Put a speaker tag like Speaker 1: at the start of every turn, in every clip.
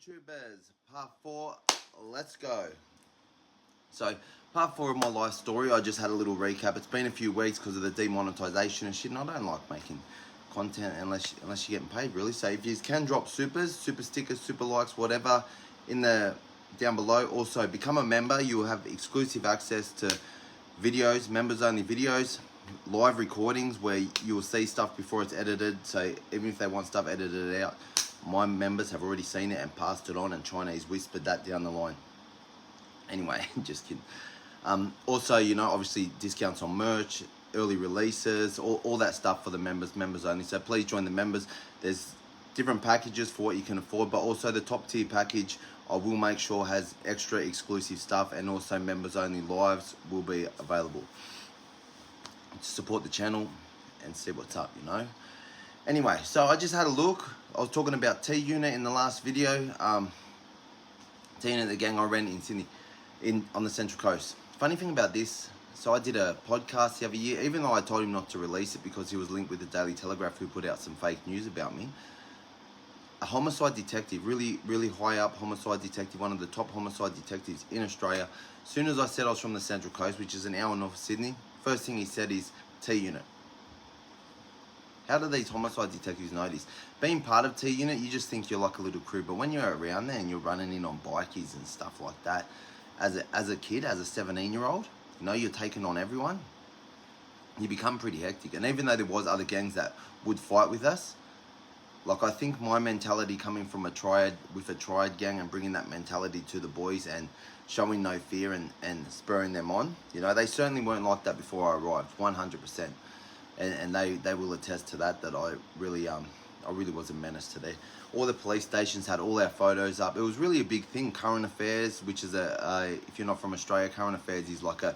Speaker 1: YouTubers, part 4, let's go. So, part 4 of my life story, I just had a little recap. It's been a few weeks because of the demonetization and shit, and I don't like making content unless you're getting paid, really. So if you can drop super stickers, super likes, whatever, in the down below. Also, become a member. You will have exclusive access to videos, members only videos, live recordings where you will see stuff before it's edited. So even if they want stuff edited out, my members have already seen it and passed it on, and Chinese whispered that down the line. Anyway, just kidding. Also, you know, obviously discounts on merch, early releases, all that stuff for the members only. So please join the members. There's different packages for what you can afford, but also the top tier package I will make sure has extra exclusive stuff, and also members only lives will be available to support the channel and see what's up, you know. Anyway, so I just had a look. I was talking about T-Unit in the last video. T-Unit, the gang I ran in Sydney, on the Central Coast. Funny thing about this, so I did a podcast the other year, even though I told him not to release it because he was linked with the Daily Telegraph, who put out some fake news about me. A homicide detective, really high up homicide detective, one of the top homicide detectives in Australia. As soon as I said I was from the Central Coast, which is an hour north of Sydney, first thing he said is T-Unit. How do these homicide detectives know this? Being part of T-Unit, you just think you're like a little crew, but when you're around there and you're running in on bikies and stuff like that, as a kid, as a 17-year-old, you know, you're taking on everyone, you become pretty hectic. And even though there was other gangs that would fight with us, like, I think my mentality coming from a triad gang and bringing that mentality to the boys and showing no fear and spurring them on, you know, they certainly weren't like that before I arrived, 100%. And they will attest to that I really was a menace to them. All the police stations had all our photos up. It was really a big thing. Current Affairs, which is if you're not from Australia, Current Affairs is like a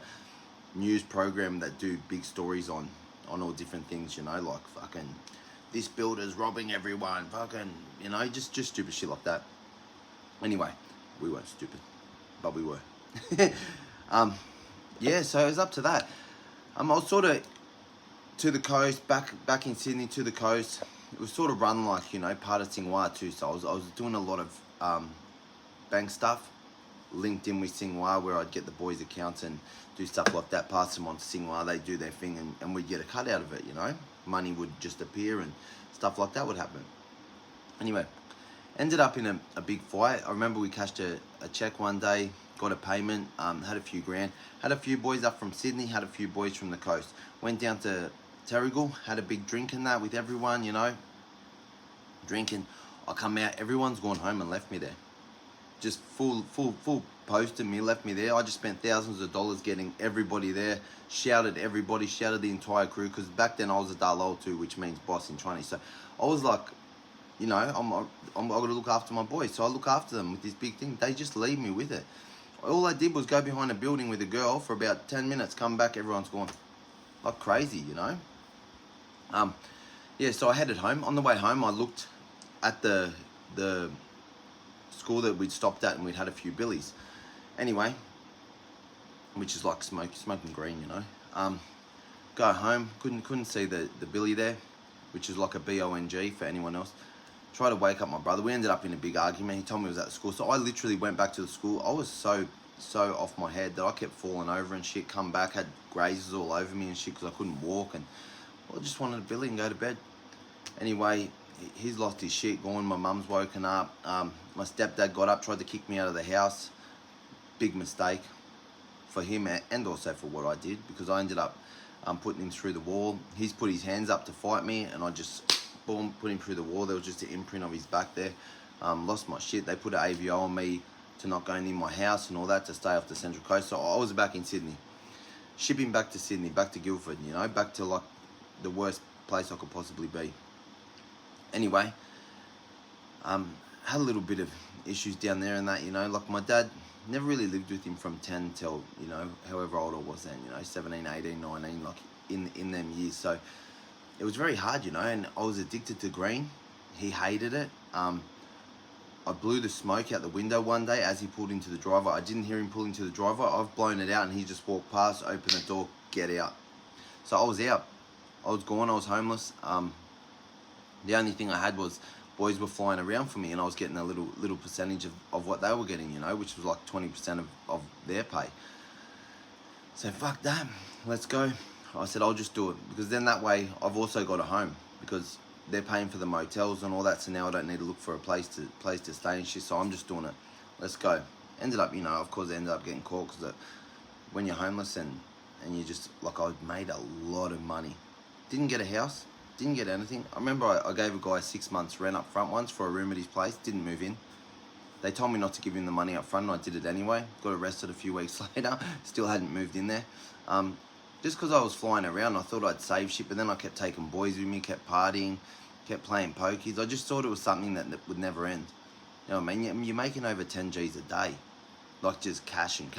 Speaker 1: news program that do big stories on all different things, you know, like fucking this builder's robbing everyone, fucking, you know, just stupid shit like that. Anyway, we weren't stupid, but we were. Yeah, so it was up to that. I was sort of to the coast, back in Sydney, to the coast. It was sort of run like, you know, Paddison too. So I was doing a lot of bank stuff, linked in with Singhua, where I'd get the boys' accounts and do stuff like that, pass them on to Singhua, they do their thing, and we'd get a cut out of it, you know. Money would just appear and stuff like that would happen. Anyway, ended up in a big fight. I remember we cashed a check one day, got a payment, had a few grand, had a few boys up from Sydney, had a few boys from the coast. Went down to Terrigal, had a big drink in that with everyone, you know, drinking. I come out, everyone's gone home and left me there. Just full posted me, left me there. I just spent thousands of dollars getting everybody there, shouted everybody, shouted the entire crew, because back then I was a Dalol too, which means boss in Chinese. So I was like, you know, I got to look after my boys. So I look after them with this big thing. They just leave me with it. All I did was go behind a building with a girl for about 10 minutes, come back, everyone's gone. Like crazy, you know. Yeah, so I headed home. On the way home, I looked at the school that we'd stopped at, and we'd had a few billies. Anyway, which is like smoking green, you know. Go home, couldn't see the billy there, which is like a B-O-N-G for anyone else. Try to wake up my brother. We ended up in a big argument. He told me he was at the school, so I literally went back to the school. I was so off my head that I kept falling over and shit. Come back, had grazes all over me and shit because I couldn't walk, and I just wanted a billy and go to bed. Anyway, he's lost his shit, gone. My mum's woken up. My stepdad got up, tried to kick me out of the house. Big mistake for him and also for what I did, because I ended up putting him through the wall. He's put his hands up to fight me, and I just boom, put him through the wall. There was just an imprint of his back there. Lost my shit. They put an AVO on me to not go in my house and all that, to stay off the Central Coast. So I was back in Sydney, shipping back to Sydney, back to Guildford, you know, back to like the worst place I could possibly be. Anyway, had a little bit of issues down there and that, you know, like my dad, never really lived with him from 10 till, you know, however old I was then, you know, 17, 18, 19, like in them years. So it was very hard, you know, and I was addicted to green. He hated it. I blew the smoke out the window one day as he pulled into the driveway. I didn't hear him pull into the driveway. I've blown it out, and he just walked past, opened the door, get out. So I was out. I was gone. I was homeless. The only thing I had was boys were flying around for me, and I was getting a little percentage of what they were getting, you know, which was like 20% of their pay. So fuck that, let's go. I said I'll just do it, because then that way I've also got a home, because they're paying for the motels and all that, so now I don't need to look for a place to stay and shit, so I'm just doing it. Let's go. Ended up, you know, of course I ended up getting caught, because when you're homeless and you just, like, I made a lot of money. Didn't get a house, didn't get anything. I remember I gave a guy 6 months rent up front once for a room at his place, didn't move in. They told me not to give him the money up front, and I did it anyway. Got arrested a few weeks later, still hadn't moved in there. Just because I was flying around, I thought I'd save shit, but then I kept taking boys with me, kept partying, kept playing pokies. I just thought it was something that would never end. You know what I mean? You're making over 10 G's a day. Like, just cashing.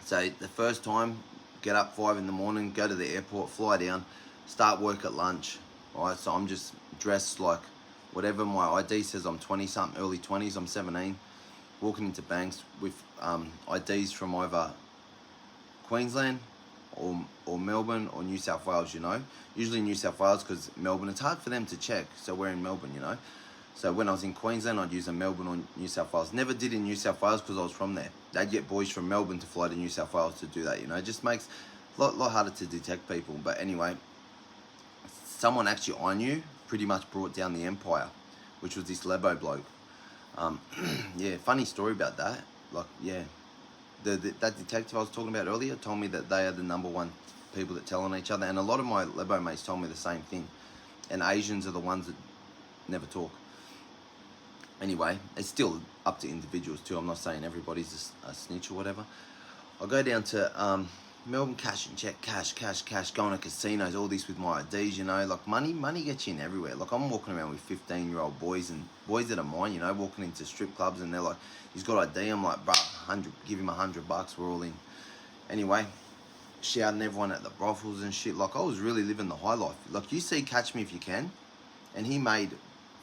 Speaker 1: So the first time, get up 5 in the morning, go to the airport, fly down, start work at lunch. Alright, so I'm just dressed like whatever my ID says. I'm 20 something, early 20s, I'm 17. Walking into banks with IDs from either Queensland or Melbourne or New South Wales, you know. Usually New South Wales, because Melbourne, it's hard for them to check, so we're in Melbourne, you know. So when I was in Queensland, I'd use a Melbourne or New South Wales. Never did in New South Wales because I was from there. They'd get boys from Melbourne to fly to New South Wales to do that, you know. It just makes a lot harder to detect people. But anyway, someone actually I knew pretty much brought down the empire, which was this Lebo bloke. Yeah, funny story about that. Like, yeah, that detective I was talking about earlier told me that they are the #1 people that tell on each other. And a lot of my Lebo mates told me the same thing. And Asians are the ones that never talk. Anyway, it's still up to individuals too. I'm not saying everybody's a snitch or whatever. I'll go down to Melbourne, cash and check, cash, going to casinos, all this with my IDs, you know. Like, money gets you in everywhere. Like, I'm walking around with 15-year-old boys and boys that are mine, you know, walking into strip clubs, and they're like, he's got ID. I'm like, bruh, give him $100, we're all in. Anyway, shouting everyone at the brothels and shit. Like, I was really living the high life. Like, you see Catch Me If You Can, and he made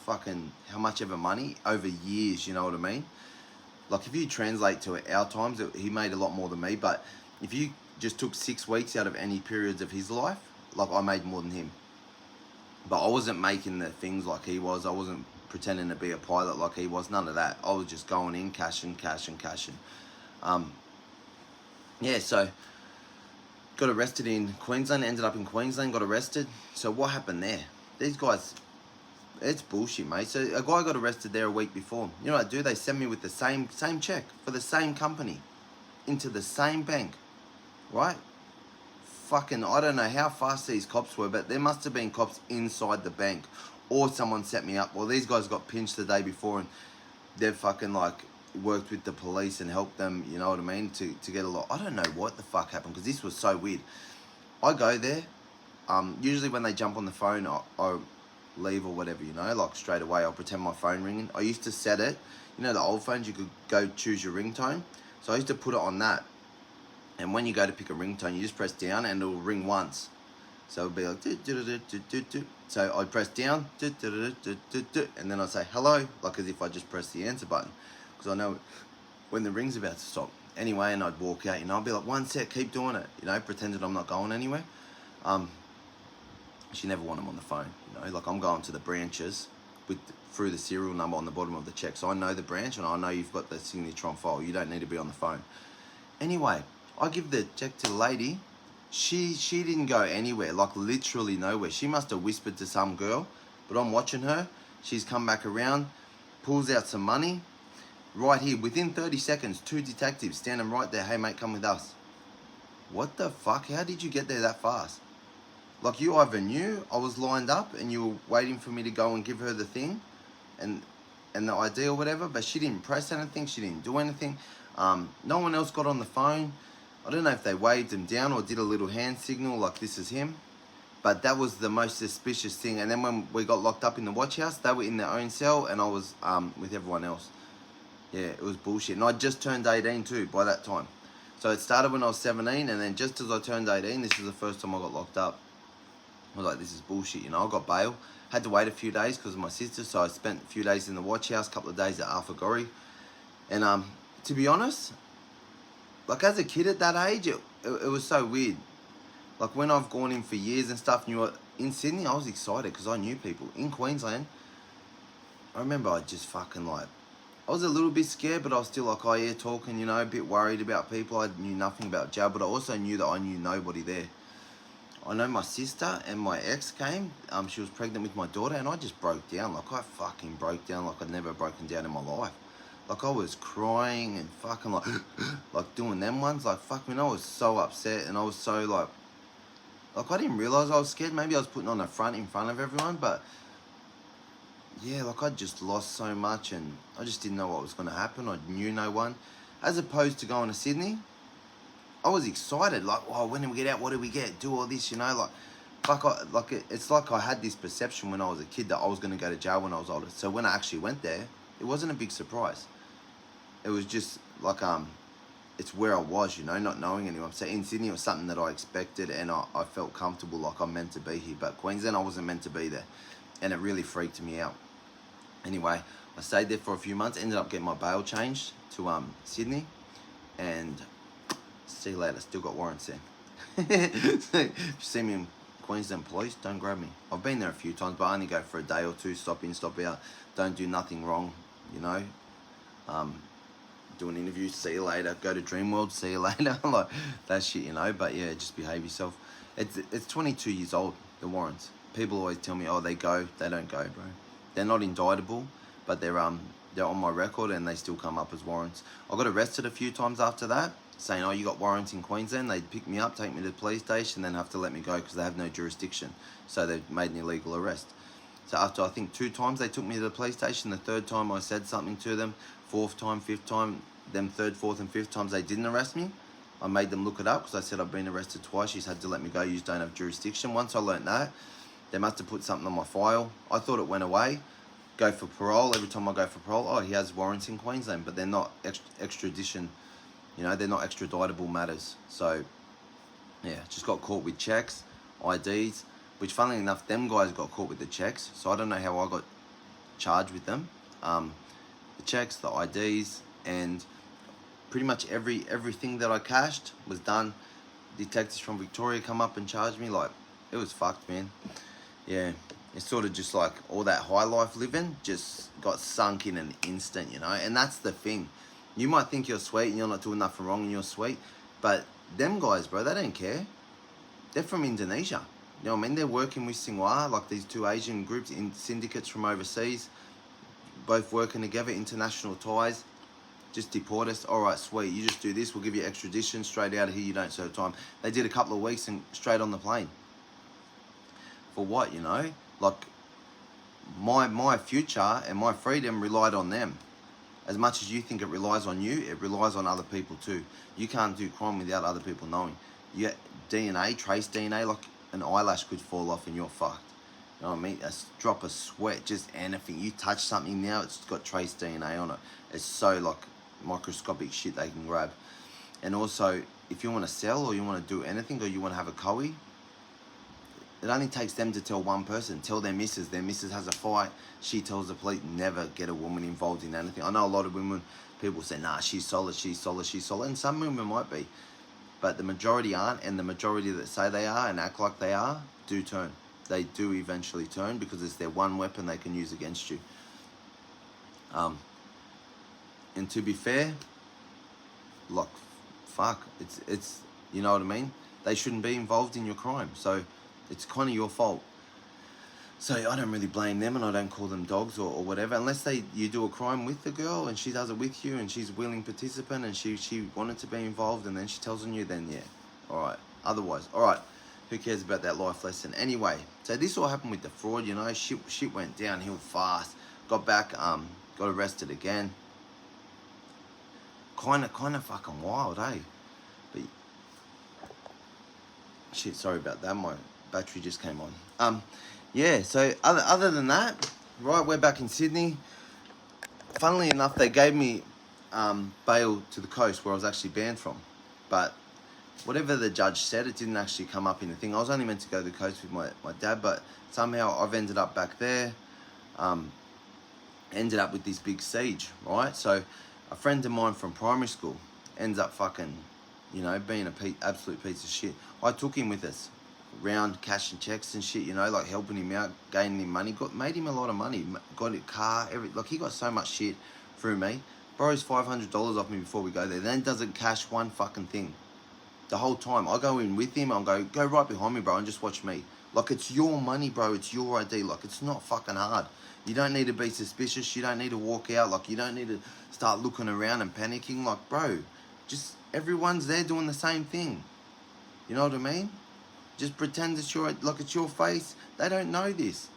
Speaker 1: fucking how much ever money over years, you know what I mean? Like, if you translate to our times, he made a lot more than me. But if you just took 6 weeks out of any periods of his life, like, I made more than him. But I wasn't making the things like he was. I wasn't pretending to be a pilot like he was. None of that. I was just going in, cashing. Yeah, so got arrested in Queensland, ended up in Queensland, got arrested. So what happened there? These guys, it's bullshit, mate. So a guy got arrested there a week before. You know what I do? They send me with the same check for the same company into the same bank, right? Fucking, I don't know how fast these cops were, but there must have been cops inside the bank, or someone set me up. Well, these guys got pinched the day before, and they've fucking, like, worked with the police and helped them, you know what I mean, to get a lot. I don't know what the fuck happened, because this was so weird. I go there, usually when they jump on the phone, I leave or whatever, you know, like, straight away. I'll pretend my phone ringing. I used to set it, you know, the old phones, you could go choose your ringtone. So I used to put it on that, and when you go to pick a ringtone, you just press down and it'll ring once. So it'll be like so I'd press down and then I'd say hello, like as if I just pressed the answer button, because I know when the ring's about to stop. Anyway, and I'd walk out, you know, I'd be like, 1 sec, keep doing it, you know, pretending I'm not going anywhere. She never want them on the phone, you know, like, I'm going to the branches through the serial number on the bottom of the check, so I know the branch and I know you've got the signature on file. You don't need to be on the phone. Anyway, I give the check to the lady. She didn't go anywhere, like literally nowhere. She must have whispered to some girl, but I'm watching her. She's come back around, pulls out some money. Right here, within 30 seconds, 2 detectives standing right there. Hey mate, come with us. What the fuck? How did you get there that fast? Like, you either knew I was lined up and you were waiting for me to go and give her the thing and the ID or whatever, but she didn't press anything, she didn't do anything. No one else got on the phone. I don't know if they waved him down or did a little hand signal like this is him, but that was the most suspicious thing. And then when we got locked up in the watch house, they were in their own cell and I was with everyone else. Yeah, it was bullshit. And I just turned 18 too by that time. So it started when I was 17, and then just as I turned 18, this is the first time I got locked up. I was like, this is bullshit, you know. I got bail, had to wait a few days because of my sister, so I spent a few days in the watch house, a couple of days at Arthur. And to be honest, like, as a kid at that age, it was so weird. Like when I've gone in for years and stuff, in Sydney, I was excited because I knew people. In Queensland, I remember I just fucking like, I was a little bit scared, but I was still like, oh yeah, talking, you know, a bit worried about people. I knew nothing about jail, but I also knew that I knew nobody there. I know my sister and my ex came. She was pregnant with my daughter, and I just broke down. Like I fucking broke down like I'd never broken down in my life. Like I was crying and fucking like, like doing them ones. Like fuck, man, I was so upset, and I was so like I didn't realise I was scared. Maybe I was putting on a front in front of everyone, but yeah, like I just lost so much, and I just didn't know what was going to happen. I knew no one. As opposed to going to Sydney, I was excited. Like, oh, when do we get out? What do we get? Do all this, you know? It's like I had this perception when I was a kid that I was going to go to jail when I was older. So when I actually went there, it wasn't a big surprise. It was just like it's where I was, you know, not knowing anyone. So in Sydney, it was something that I expected, and I felt comfortable, like I'm meant to be here. But Queensland, I wasn't meant to be there, and it really freaked me out. Anyway, I stayed there for a few months, ended up getting my bail changed to Sydney, and see you later, still got warrants there. If you see me in Queensland police, don't grab me. I've been there a few times, but I only go for a day or two, stop in, stop out, don't do nothing wrong, you know. Do an interview, see you later, go to Dreamworld, see you later, like that shit, you know. But yeah, just behave yourself. It's 22 years old, the warrants. People always tell me, oh, they go, they don't go, bro. They're not indictable, but they're on my record, and they still come up as warrants. I got arrested a few times after that, saying, oh, you got warrants in Queensland. They'd pick me up, take me to the police station, then have to let me go because they have no jurisdiction. So they've made an illegal arrest. So after, I think, 2 times they took me to the police station. The 3rd time I said something to them. 4th time, 5th time, them 3rd, 4th and 5th times they didn't arrest me. I made them look it up because I said I've been arrested twice. She's had to let me go. You don't have jurisdiction. Once I learnt that, they must have put something on my file. I thought it went away. Go for parole. Every time I go for parole, oh, he has warrants in Queensland, but they're not extradition. You know, they're not extraditable matters. So, yeah, just got caught with checks, IDs, which funnily enough, them guys got caught with the checks. So I don't know how I got charged with them. The checks, the IDs, and pretty much everything that I cashed was done. Detectives from Victoria come up and charged me. Like, it was fucked, man. Yeah, it's sort of just like all that high life living just got sunk in an instant, you know. And that's the thing. You might think you're sweet and you're not doing nothing wrong and you're sweet, but them guys, bro, they don't care. They're from Indonesia. You know what I mean? They're working with Singhua, like these 2 Asian groups in syndicates from overseas, both working together, international ties. Just deport us. All right, sweet. You just do this. We'll give you extradition straight out of here. You don't serve time. They did a couple of weeks and straight on the plane. For what, you know? Like, my future and my freedom relied on them. As much as you think it relies on you, it relies on other people too. You can't do crime without other people knowing. You get DNA, trace DNA, like an eyelash could fall off and you're fucked. You know what I mean? A drop of sweat, just anything. You touch something now, it's got trace DNA on it. It's so like microscopic shit they can grab. And also, if you want to sell or you want to do anything or you want to have a cowie, it only takes them to tell one person. Tell their missus. Their missus has a fight. She tells the police. Never get a woman involved in anything. I know a lot of women, people say, nah, she's solid, she's solid, she's solid. And some women might be. But the majority aren't. And the majority that say they are and act like they are do turn. They do eventually turn because it's their one weapon they can use against you. And to be fair, like, fuck. It's you know what I mean? They shouldn't be involved in your crime. So it's kind of your fault. So I don't really blame them, and I don't call them dogs or whatever, unless you do a crime with the girl and she does it with you and she's a willing participant and she wanted to be involved and then she tells on you, then yeah, all right. Otherwise, all right, who cares about that life lesson? Anyway, so this all happened with the fraud, you know, shit went downhill fast. Got back, got arrested again. Kind of fucking wild, eh? But shit, sorry about that, my battery just came on. Yeah, so other than that, right, we're back in Sydney. Funnily enough, they gave me bail to the coast where I was actually banned from. But whatever the judge said, it didn't actually come up in the thing. I was only meant to go to the coast with my dad, but somehow I've ended up back there. Ended up with this big siege, right? So a friend of mine from primary school ends up fucking you know, being absolute piece of shit. I took him with us, round cashing checks and shit, you know, like helping him out, gaining him money, made him a lot of money, got a car, like he got so much shit through me. Borrows $500 off me before we go there, then doesn't cash one fucking thing. The whole time, I go in with him, I'll go right behind me, bro, and just watch me. Like, it's your money, bro, it's your ID, like, it's not fucking hard. You don't need to be suspicious, you don't need to walk out, like, you don't need to start looking around and panicking, like, bro, just, everyone's there doing the same thing. You know what I mean? Just pretend it's it's your face. They don't know this.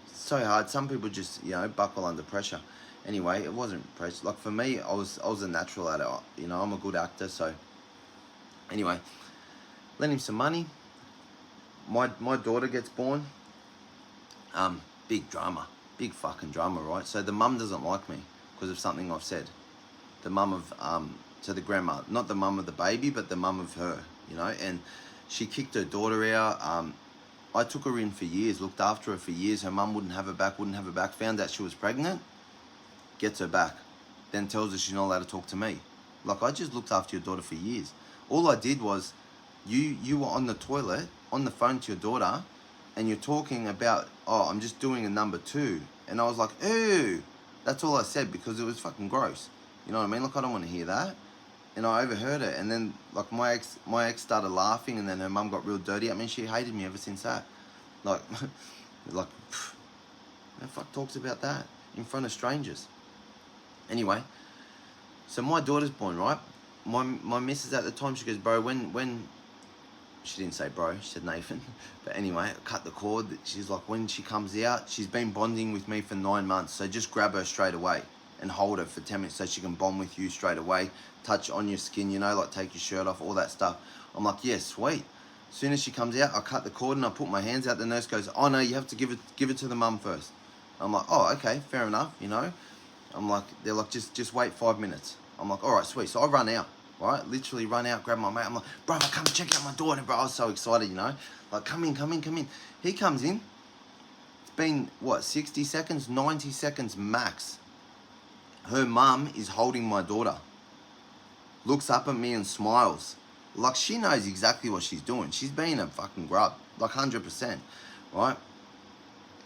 Speaker 1: It's so hard. Some people just, you know, buckle under pressure. Anyway, it wasn't pressure. Like, for me, I was a natural at it. You know, I'm a good actor, so... Anyway, lend him some money. My daughter gets born. Big drama. Big fucking drama, right? So the mum doesn't like me because of something I've said. The mum of, so the grandma, not the mum of the baby, but the mum of her, you know, and she kicked her daughter out. I took her in for years, looked after her for years. Her mum wouldn't have her back, found out she was pregnant, gets her back, then tells her she's not allowed to talk to me. Like, I just looked after your daughter for years. All I did was, you were on the toilet, on the phone to your daughter, and you're talking about, oh, I'm just doing a number 2. And I was like, ew. That's all I said because it was fucking gross. You know what I mean? Like, I don't want to hear that. And I overheard it. And then, like, my ex started laughing, and then her mum got real dirty. I mean, she hated me ever since that. Like, like, who the fuck talks about that in front of strangers? Anyway, so my daughter's born, right? My missus at the time, she goes, bro, when she didn't say bro, she said Nathan, but anyway, I cut the cord. She's like, when she comes out, she's been bonding with me for 9 months, so just grab her straight away and hold her for 10 minutes so she can bond with you straight away, touch on your skin, you know, like take your shirt off, all that stuff. I'm like, yeah, sweet. As soon as she comes out, I cut the cord and I put my hands out. The nurse goes, oh no, you have to give it to the mum first. I'm like, oh, okay, fair enough, you know. I'm like, they're like, just wait 5 minutes. I'm like, all right, sweet. So I run out. Right, literally run out, grab my mate. I'm like, bro, come check out my daughter, bro. I was so excited, you know. Like, come in. He comes in. It's been, what, 60 seconds, 90 seconds max. Her mum is holding my daughter. Looks up at me and smiles. Like, she knows exactly what she's doing. She's being a fucking grub. Like, 100%. Right?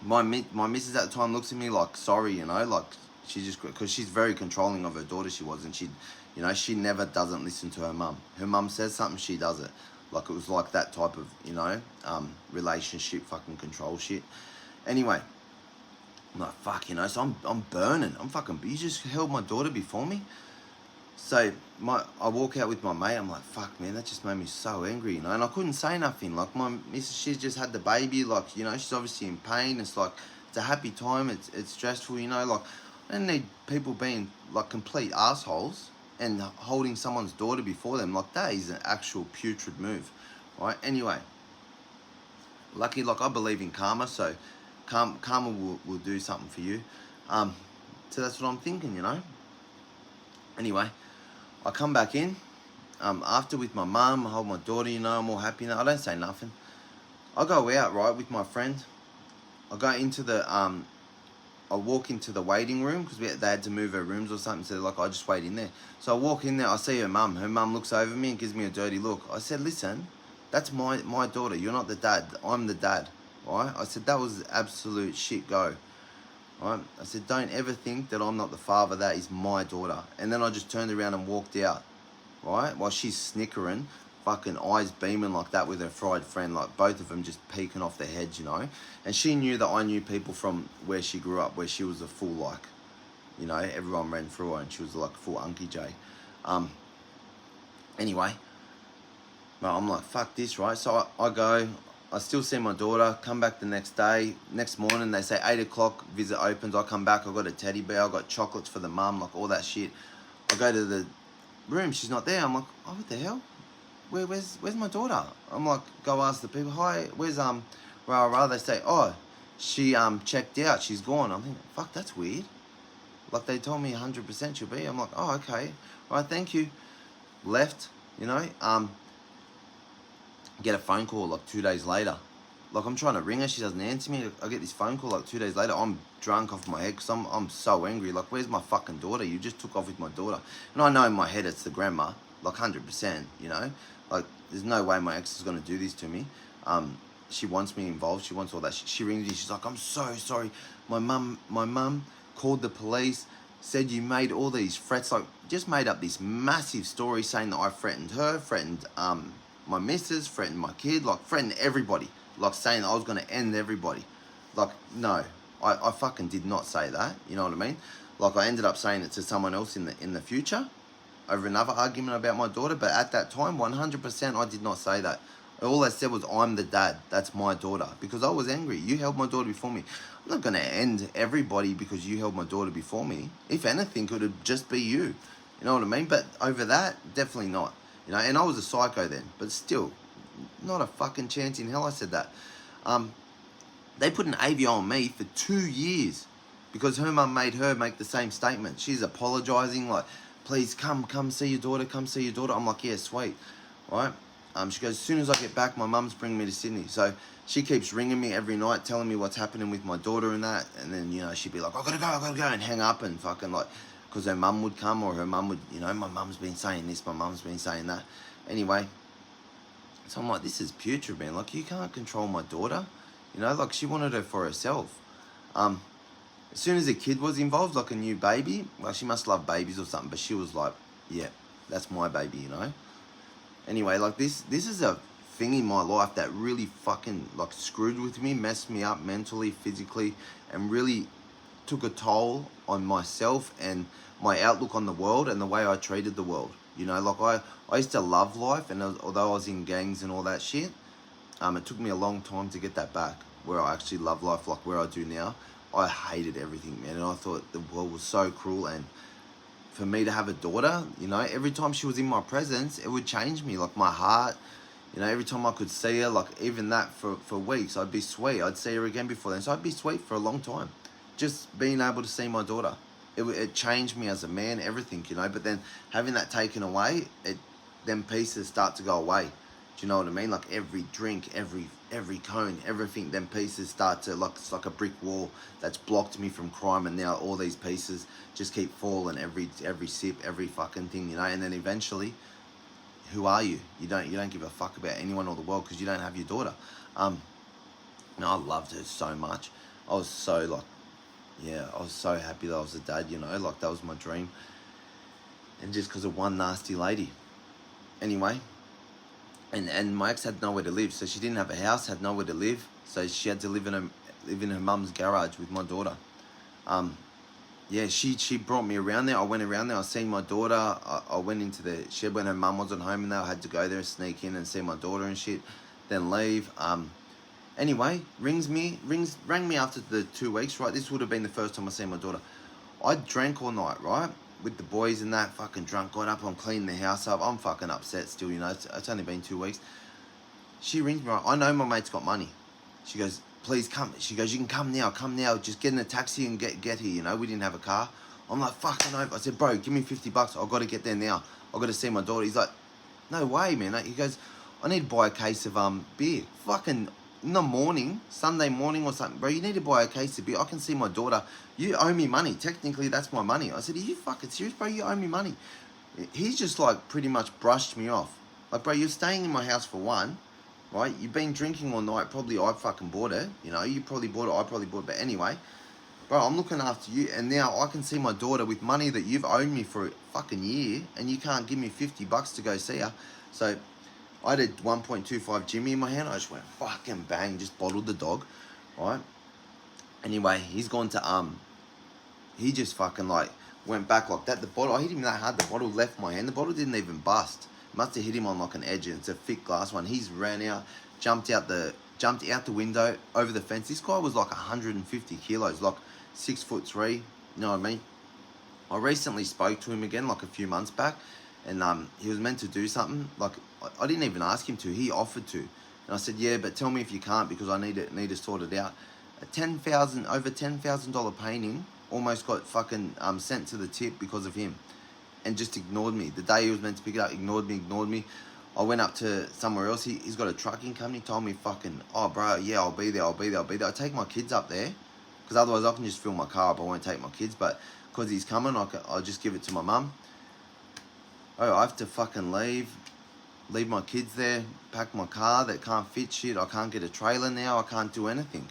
Speaker 1: My missus at the time looks at me like, sorry, you know. Like, she just, because she's very controlling of her daughter, she was. And she... You know, she never doesn't listen to her mum. Her mum says something, she does it. Like, it was like that type of, you know, relationship, fucking control shit. Anyway, I'm like, fuck, you know, so I'm burning. You just held my daughter before me. So, I walk out with my mate, I'm like, fuck, man, that just made me so angry, you know. And I couldn't say nothing. Like, my missus, she's just had the baby. Like, you know, she's obviously in pain. It's like, it's a happy time. It's stressful, you know. Like, I don't need people being, like, complete assholes and holding someone's daughter before them. Like, that is an actual putrid move, right? Anyway, lucky, like, I believe in karma, so karma will do something for you. So that's what I'm thinking, you know. Anyway, I come back in, after with my mum, I hold my daughter, you know, I'm all happy now. I don't say nothing. I go out, right, with my friend. I go into the, I walk into the waiting room because they had to move her rooms or something. So they're like, I just wait in there. So I walk in there. I see her mum. Her mum looks over me and gives me a dirty look. I said, listen, that's my daughter. You're not the dad. I'm the dad. Right? I said, that was absolute shit go. Right? I said, don't ever think that I'm not the father. That is my daughter. And then I just turned around and walked out. Right? While she's snickering, fucking eyes beaming like that with her fried friend, like both of them just peeking off their heads, you know. And she knew that I knew people from where she grew up, where she was a full, like, you know, everyone ran through her and she was like full Unky J. Anyway, well, I'm like, fuck this, right? So I go, I still see my daughter, come back the next day, next morning, they say 8 o'clock, visit opens, I come back, I got a teddy bear, I got chocolates for the mum, like all that shit. I go to the room, she's not there. I'm like, oh, what the hell? Where's my daughter? I'm like, go ask the people, hi, where's Rah? They say, oh, she checked out, she's gone. I'm thinking, fuck, that's weird. Like, they told me 100% she'll be. I'm like, oh, okay, all right, thank you. Left, you know, get a phone call like 2 days later. Like, I'm trying to ring her, she doesn't answer me. I get this phone call like 2 days later. I'm drunk off my head because I'm so angry. Like, where's my fucking daughter? You just took off with my daughter. And I know in my head it's the grandma. like 100%, you know, like there's no way my ex is gonna do this to me. She wants me involved. She wants all that. She rings me. She's like, I'm so sorry. My mum called the police, said you made all these threats, like just made up this massive story saying that I threatened her, threatened my missus, threatened my kid, like threatened everybody, like saying that I was gonna end everybody. Like, no, I fucking did not say that. You know what I mean? Like I ended up saying it to someone else in the future over another argument about my daughter, but at that time, 100% I did not say that. All I said was, I'm the dad, that's my daughter. Because I was angry. You held my daughter before me. I'm not going to end everybody because you held my daughter before me. If anything, it would just be you. You know what I mean? But over that, definitely not. You know, and I was a psycho then. But still, not a fucking chance in hell I said that. They put an AVO on me for 2 years because her mum made her make the same statement. She's apologising, like, please come see your daughter, come see your daughter. I'm like, yeah, sweet, right? She goes, as soon as I get back, my mum's bringing me to Sydney. So she keeps ringing me every night, telling me what's happening with my daughter and that. And then, you know, she'd be like, I gotta go, and hang up and fucking like, because her mum would come or her mum would, you know, my mum's been saying this, my mum's been saying that. Anyway, so I'm like, this is putrid, man. Like, you can't control my daughter. You know, like, she wanted her for herself. As soon as a kid was involved, like a new baby, well, she must love babies or something, but she was like, yeah, that's my baby, you know? Anyway, like, this is a thing in my life that really fucking, like, screwed with me, messed me up mentally, physically, and really took a toll on myself and my outlook on the world and the way I treated the world. You know, like, I used to love life, and although I was in gangs and all that shit, it took me a long time to get that back, where I actually love life like where I do now. I hated everything, man, and I thought the world was so cruel. And for me to have a daughter, you know, every time she was in my presence, it would change me, like my heart. You know, every time I could see her, like even that for weeks, I'd be sweet. I'd see her again before then, so I'd be sweet for a long time. Just being able to see my daughter, it changed me as a man, everything, you know. But then having that taken away, them pieces start to go away. Do you know what I mean? Like every drink, every cone, everything, them pieces start to, like, it's like a brick wall that's blocked me from crime, and now all these pieces just keep falling, every sip, every fucking thing, you know. And then eventually, who are you? You don't give a fuck about anyone or the world because you don't have your daughter. No, I loved her so much. I was so, like, yeah, I was so happy that I was a dad, you know, like that was my dream. And just because of one nasty lady. Anyway, and my ex had nowhere to live, so she didn't have a house, had nowhere to live, so she had to live in her mum's garage with my daughter. Yeah, she brought me around there. I went around there. I seen my daughter. I went into the shed when her mum wasn't home, and I had to go there and sneak in and see my daughter and shit. Then leave. Anyway, rang me after the 2 weeks. Right, this would have been the first time I seen my daughter. I drank all night, right, with the boys and that, fucking drunk. Got up, I'm cleaning the house up. I'm fucking upset still, you know. It's only been 2 weeks. She rings me. Right, I know my mate's got money. She goes, please come. She goes, you can come now. Just get in a taxi and get here, you know. We didn't have a car. I'm like, fucking over. I said, bro, give me $50. I've got to get there now. I've got to see my daughter. He's like, no way, man. He goes, I need to buy a case of beer. Fucking in the morning, Sunday morning or something, bro, you need to buy a case of beer. I can see my daughter. You owe me money. Technically, that's my money. I said, are you fucking serious, bro? You owe me money. He's just, like, pretty much brushed me off. Like, bro, you're staying in my house for one. Right, you've been drinking all night. Probably I fucking bought it. You know, you probably bought it. I probably bought it. But anyway, bro, I'm looking after you, and now I can see my daughter with money that you've owed me for a fucking year, and you can't give me $50 to go see her. So I had a 1.25 Jimmy in my hand. I just went fucking bang, just bottled the dog, right? Anyway, he's gone to he just fucking like went back like that. The bottle, I hit him that hard. The bottle left my hand. The bottle didn't even bust. Must have hit him on like an edge, and it's a thick glass one. He's ran out, jumped out the window, over the fence. This guy was like 150 kilos, like 6'3", you know what I mean? I recently spoke to him again, like a few months back, and he was meant to do something. Like, I didn't even ask him to, he offered to. And I said, yeah, but tell me if you can't, because I need to sort it out. Over $10,000 painting almost got fucking sent to the tip because of him. And just ignored me. The day he was meant to pick it up, ignored me. I went up to somewhere else. He's got a trucking company. Told me fucking, oh bro, yeah, I'll be there. I take my kids up there, because otherwise I can just fill my car up. I won't take my kids, but because he's coming, I'll just give it to my mum. Oh, I have to fucking leave my kids there, pack my car that can't fit shit. I can't get a trailer now. I can't do anything.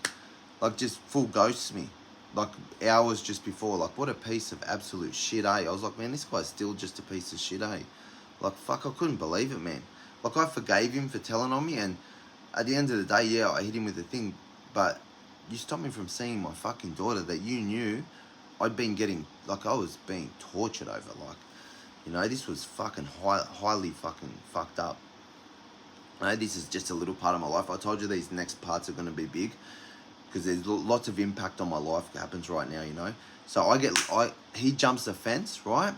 Speaker 1: Like, just full ghosts me. Like, hours just before. Like, what a piece of absolute shit, eh? I was like, man, this guy's still just a piece of shit, eh? Like, fuck, I couldn't believe it, man. Like, I forgave him for telling on me, and at the end of the day, yeah, I hit him with the thing, but you stopped me from seeing my fucking daughter that you knew I'd been getting, like, I was being tortured over, like, you know, this was fucking highly fucking fucked up. I know this is just a little part of my life. I told you these next parts are going to be big, because there's lots of impact on my life that happens right now, you know. So he jumps the fence, right?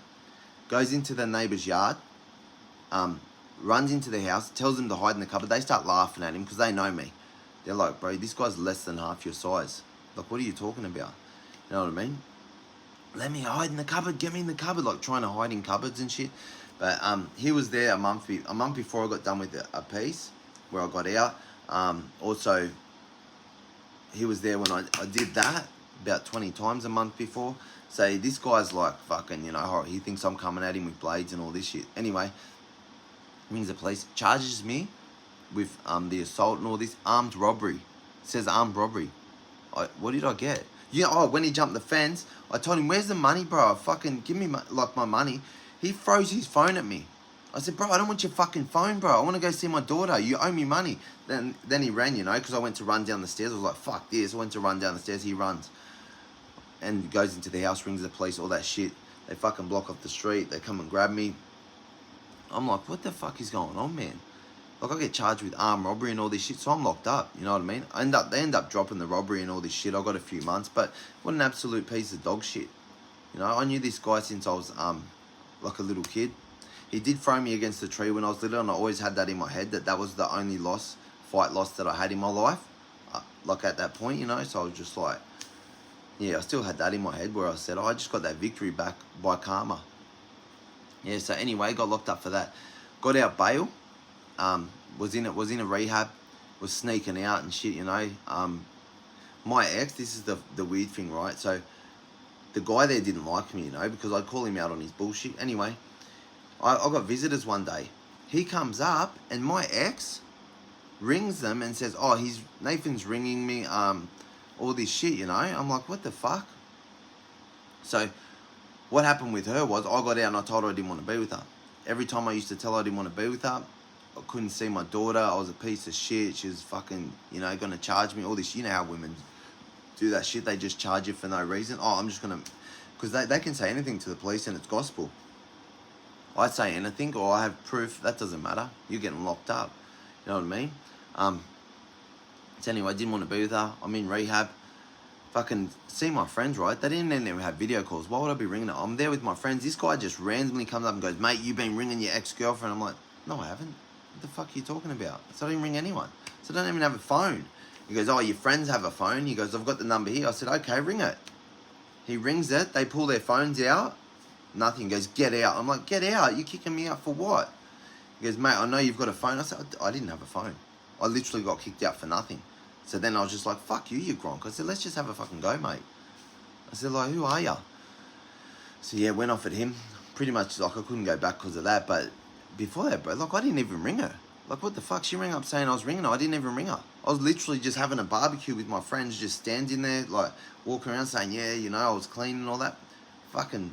Speaker 1: Goes into the neighbour's yard, runs into the house, tells them to hide in the cupboard. They start laughing at him because they know me. They're like, bro, this guy's less than half your size. Like, what are you talking about? You know what I mean? Let me hide in the cupboard, get me in the cupboard, like trying to hide in cupboards and shit. But he was there a month before I got done with a piece where I got out. Also, he was there when I did that about 20 times a month before. So this guy's like fucking, you know, he thinks I'm coming at him with blades and all this shit. Anyway, rings the police, charges me with the assault and all this, armed robbery. It says armed robbery. What did I get? Yeah, oh, when he jumped the fence, I told him, where's the money, bro? Fucking give me my money. He froze his phone at me. I said, bro, I don't want your fucking phone, bro. I want to go see my daughter. You owe me money. Then he ran, you know, because I went to run down the stairs. I was like, fuck this. I went to run down the stairs. He runs. And goes into the house, rings the police, all that shit. They fucking block off the street. They come and grab me. I'm like, what the fuck is going on, man? Like, I get charged with armed robbery and all this shit, so I'm locked up, you know what I mean? They end up dropping the robbery and all this shit. I got a few months, but what an absolute piece of dog shit. You know, I knew this guy since I was, like a little kid. He did throw me against the tree when I was little, and I always had that in my head, that was the only fight loss that I had in my life. Like, at that point, you know, so I was just like, yeah, I still had that in my head where I said, oh, I just got that victory back by karma. Yeah, so anyway, got locked up for that. Got out bail. Was in a rehab, was sneaking out and shit, you know. My ex, this is the weird thing, right? So the guy there didn't like me, you know, because I'd call him out on his bullshit. Anyway, I got visitors one day. He comes up and my ex rings them and says, oh, Nathan's ringing me, all this shit, you know. I'm like, what the fuck? So what happened with her was, I got out and I told her I didn't want to be with her. Every time I used to tell her I didn't want to be with her, I couldn't see my daughter. I was a piece of shit. She was fucking, you know, going to charge me all this. You know how women do that shit. They just charge you for no reason. Oh, I'm just going to... Because they can say anything to the police and it's gospel. I say anything or I have proof. That doesn't matter. You're getting locked up. You know what I mean? So anyway, I didn't want to be with her. I'm in rehab. Fucking see my friends, right? They didn't even have video calls. Why would I be ringing her? I'm there with my friends. This guy just randomly comes up and goes, mate, you've been ringing your ex-girlfriend. I'm like, no, I haven't. What the fuck are you talking about? So I didn't ring anyone. So I don't even have a phone. He goes, oh, your friends have a phone. He goes, I've got the number here. I said, okay, ring it. He rings it. They pull their phones out. Nothing. He goes, get out. I'm like, get out? You kicking me out for what? He goes, mate, I know you've got a phone. I said, I didn't have a phone. I literally got kicked out for nothing. So then I was just like, fuck you, you gronk. I said, let's just have a fucking go, mate. I said, like, who are ya? So yeah, went off at him. Pretty much, like, I couldn't go back because of that. But before that, bro, like, I didn't even ring her. Like, what the fuck? She rang up saying I was ringing her. I didn't even ring her. I was literally just having a barbecue with my friends, just standing there, like, walking around saying, yeah, you know, I was clean and all that. Fucking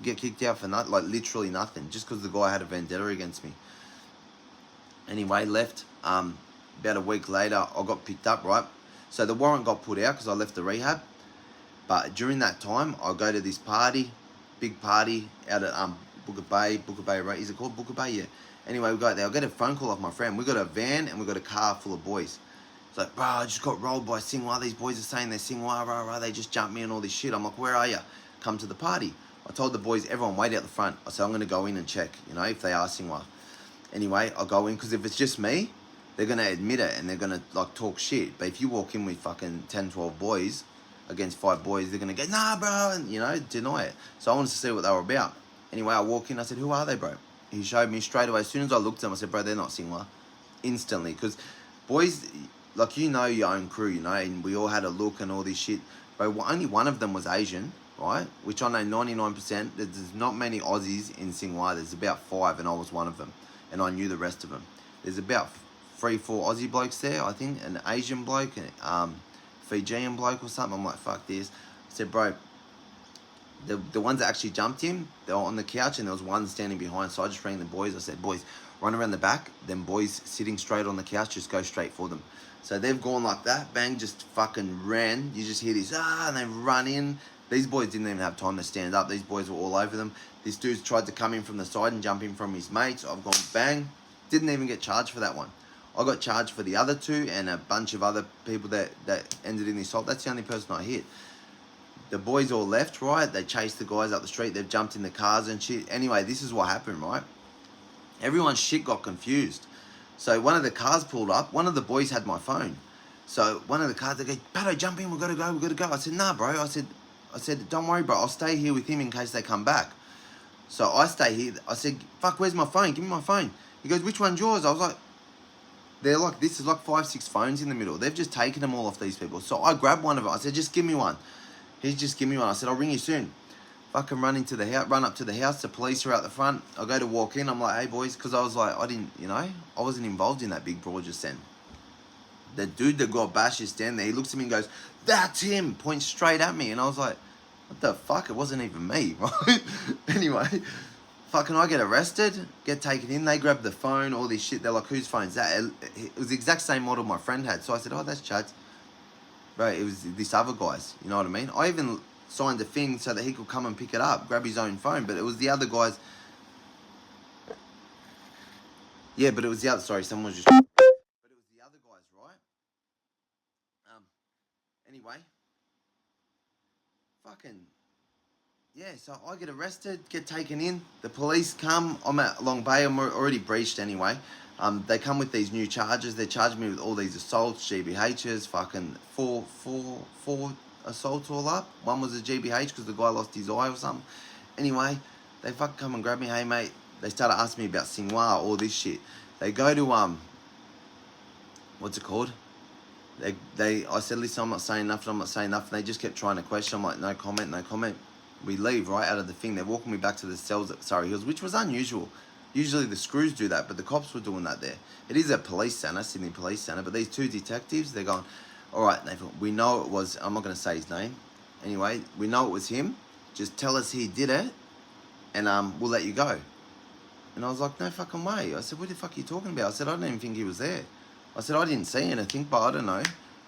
Speaker 1: get kicked out for nothing, like, literally nothing, just because the guy had a vendetta against me. Anyway, left. About a week later, I got picked up, right? So the warrant got put out because I left the rehab. But during that time, I go to this party, big party, out at Booker Bay, right? Is it called Booker Bay? Yeah. Anyway, we go there. I get a phone call off my friend. We got a van and we got a car full of boys. It's like, bro, I just got rolled by Singwa. These boys are saying they're Singwa, rah, rah. They just jumped me and all this shit. I'm like, where are you? Come to the party. I told the boys, everyone wait out the front. I said, I'm going to go in and check, you know, if they are Singwa. Anyway, I go in because if it's just me, they're going to admit it and they're going to, like, talk shit. But if you walk in with fucking 10, 12 boys against 5 boys, they're going to go, nah, bro, and, you know, deny it. So I wanted to see what they were about. Anyway, I walk in, I said, who are they, bro? He showed me straight away. As soon as I looked at them, I said, bro, they're not Singwa. Instantly. Because boys, like, you know your own crew, you know, and we all had a look and all this shit. Bro, only one of them was Asian. right? Which I know 99%, there's not many Aussies in Singapore. There's about 5 and I was one of them. And I knew the rest of them. There's about 3-4 Aussie blokes there, I think. An Asian bloke, Fijian bloke or something. I'm like, fuck this. I said, bro, the ones that actually jumped him, they were on the couch and there was one standing behind. So I just rang the boys. I said, boys, run around the back. Them boys sitting straight on the couch, just go straight for them. So they've gone like that. Bang, just fucking ran. You just hear this, and they run in. These boys didn't even have time to stand up. These boys were all over them. This dude's tried to come in from the side and jump in from his mates. I've gone bang. Didn't even get charged for that one. I got charged for the other two and a bunch of other people that ended in the assault. That's the only person I hit. The boys all left, right? They chased the guys up the street. They've jumped in the cars and shit. Anyway, this is what happened, right? Everyone's shit got confused. So one of the cars pulled up. One of the boys had my phone. So one of the cars, they go, Pato, jump in. We've got to go. We've got to go. I said, nah, bro. I said, don't worry, bro. I'll stay here with him in case they come back. So I stay here. I said, fuck, where's my phone? Give me my phone. He goes, which one's yours? I was like, this is like 5-6 phones in the middle. They've just taken them all off these people. So I grabbed one of them. I said, just give me one. He's just give me one. I said, I'll ring you soon. Fucking run into the house, run up to the house. The police are out the front. I go to walk in. I'm like, hey boys, because I was like, I wasn't involved in that big brawl just then. The dude that got bashed is standing there. He looks at me and goes, that's him. Points straight at me. And I was like, what the fuck? It wasn't even me, right? Anyway, fucking I get arrested, get taken in. They grab the phone, all this shit. They're like, whose phone's that? It was the exact same model my friend had. So I said, oh, that's Chad's. Bro, it was this other guy's. You know what I mean? I even signed a thing so that he could come and pick it up, grab his own phone. But it was the other guy's. Yeah, but it was the other. Sorry, someone was just. But it was the other guy's, right? Anyway. Fucking. Yeah, so I get arrested, get taken in. The police come. I'm at Long Bay. I'm already breached anyway. They come with these new charges. They charge me with all these assaults, GBHs, fucking four assaults all up. One was a GBH because the guy lost his eye or something. Anyway, they fucking come and grab me. Hey, mate. They started asking me about Singapore, all this shit. They go to, what's it called? I said, listen, I'm not saying nothing, I'm not saying nothing. They just kept trying to question. I'm like, no comment, no comment. We leave right out of the thing. They're walking me back to the cells at Surrey Hills, which was unusual. Usually the screws do that, but the cops were doing that there. It is a police centre, Sydney Police Centre, but these two detectives, they're going, all right, Nathan, we know it was, I'm not going to say his name. Anyway, we know it was him. Just tell us he did it, and we'll let you go. And I was like, no fucking way. I said, what the fuck are you talking about? I said, I didn't even think he was there. I said, I didn't see anything, but I don't know.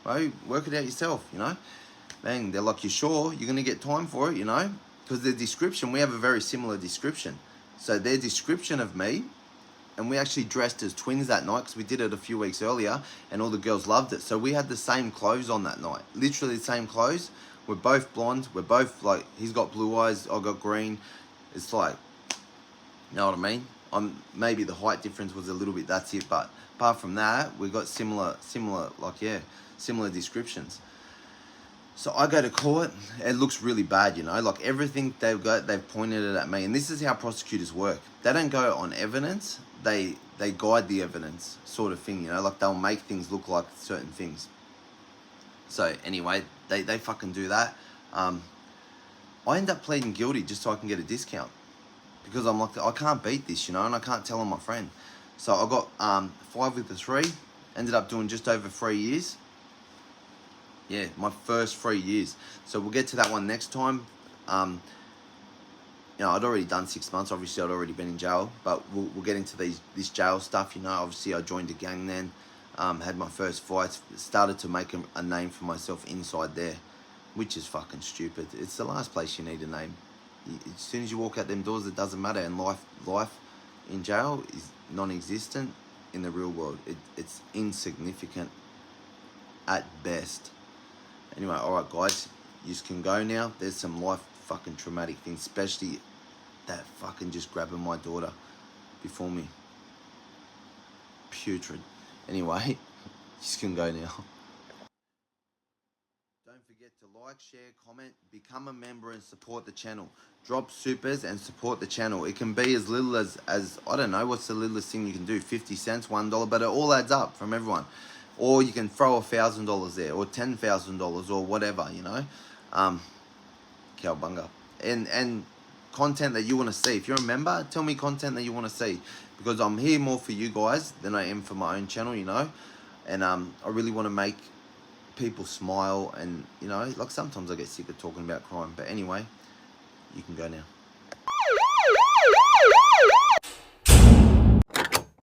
Speaker 1: Bro, work it out yourself, you know? Bang, they're like, you sure? You're going to get time for it, you know? Because the description, we have a very similar description. So their description of me, and we actually dressed as twins that night because we did it a few weeks earlier, and all the girls loved it. So we had the same clothes on that night. Literally the same clothes. We're both blonde. We're both like, he's got blue eyes, I got green. It's like, you know what I mean? Maybe the height difference was a little bit, that's it. But apart from that, we got similar, like, yeah, similar descriptions. So I go to court. It looks really bad, you know. Like everything they've pointed it at me. And this is how prosecutors work. They don't go on evidence. They guide the evidence, sort of thing, you know. Like they'll make things look like certain things. So anyway, they fucking do that. I end up pleading guilty just so I can get a discount. Because I'm like, I can't beat this, you know, and I can't tell on my friend. So I got 5 with the 3. Ended up doing just over 3 years. Yeah, my first 3 years. So we'll get to that one next time. You know, I'd already done 6 months. Obviously, I'd already been in jail. But we'll get into this jail stuff, you know. Obviously, I joined a gang then. Had my first fights. Started to make a name for myself inside there. Which is fucking stupid. It's the last place you need a name. As soon as you walk out them doors, it doesn't matter. And life in jail is non-existent in the real world. It's insignificant at best. Anyway, alright guys, you can go now. There's some life fucking traumatic things, especially that fucking just grabbing my daughter before me. Putrid. Anyway, you can go now. Don't forget to like, share, comment, become a member and support the channel. Drop supers and support the channel. It can be as little as I don't know, what's the littlest thing you can do? 50 cents, $1, but it all adds up from everyone. Or you can throw $1,000 there, or $10,000, or whatever, you know. cowabunga. And content that you want to see. If you're a member, tell me content that you want to see, because I'm here more for you guys than I am for my own channel, you know. And I really want to make people smile, and you know, like sometimes I get sick of talking about crime. But anyway, you can go now.